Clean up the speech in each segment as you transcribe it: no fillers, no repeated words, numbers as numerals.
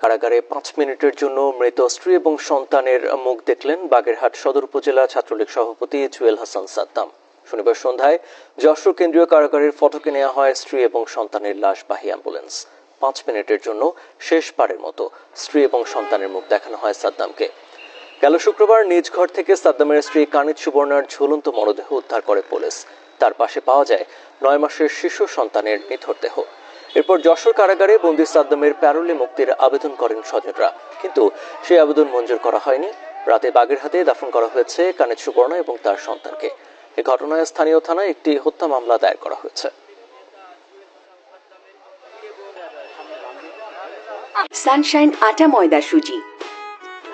কারাগারে 5 মিনিটের জন্য মৃত স্ত্রী এবং সন্তানের মুখ দেখলেন বাগেরহাট সদর উপজেলা ছাত্রলীগ সভাপতি জুয়েল হাসান সাদ্দাম। শনিবার সন্ধ্যায় যশোর কেন্দ্রীয় কারাগারের ফটকে নেওয়া হয় স্ত্রী এবং সন্তানের লাশবাহী অ্যাম্বুলেন্স। 5 মিনিটের জন্য শেষবারের মতো স্ত্রী এবং সন্তানের মুখ দেখানো হয় সাদ্দামকে। গেল শুক্রবার নিজ ঘর থেকে সাদ্দামের স্ত্রী কানিজ সুবর্ণার ঝুলন্ত মরদেহ উদ্ধার করে পুলিশ। তার পাশে পাওয়া যায় 9 মাসের শিশু সন্তানের নিথর দেহ। এরপর যশোর কারাগারে বন্দি সাদ্দামের প্যারোলে মুক্তির আবেদন করেন স্বজনরা, কিন্তু সেই আবেদন মঞ্জুর করা হয়নি। রাতে বাগেরহাটে দাফন করা হয়েছে কানিজ সুবর্ণা এবং তার সন্তানকে। এই ঘটনায় স্থানীয় থানায় একটি হত্যা মামলা দায়ের করা হয়েছে। সানশাইন আটা ময়দা সুজি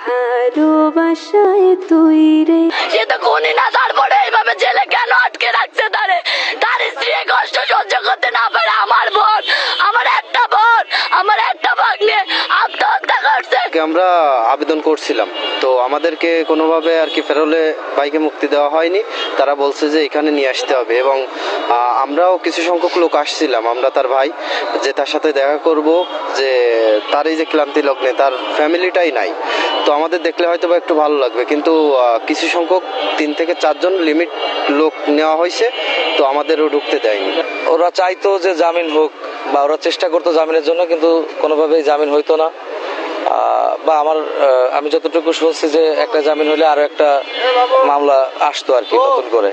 ভালোবাসায় তুই রে। সে তো খুনি না, তারপরে এইভাবে জেলে কেন আটকে রাখছে তারে? তার স্ত্রী কষ্ট সহ্য করতে না পারে। আমার বোন, আমার একটা বোন, আমার একটা ভাগ্নে আত্মহত্যা করছে। আমরা আবেদন করছিলাম, তো আমাদেরকে কোনোভাবে আর কি ফেরোলে বাইকে মুক্তি দেওয়া হয়নি। তারা বলছে যে এখানে নিয়ে আসতে হবে, এবং আমরাও কিছু সংখ্যক লোক আসছিলাম, আমরা তার ভাই, যে তার সাথে দেখা করব, যে তার এই যে ক্লান্তি লগ্নে তার ফ্যামিলিটাই নাই, তো আমাদের দেখলে হয়তো বা একটু ভালো লাগবে। কিন্তু কিছু সংখ্যক 3 থেকে 4 জন লিমিট লোক নেওয়া হয়েছে, তো আমাদেরও ঢুকতে দেয়নি। ওরা চাইতো যে জামিন হোক, বা ওরা চেষ্টা করতো জামিনের জন্য, কিন্তু কোনোভাবেই জামিন হইতো না। বা আমি যতটুকু শুনছি যে একটা জামিন হলে আরো একটা মামলা আসতো আর কি নতুন করে।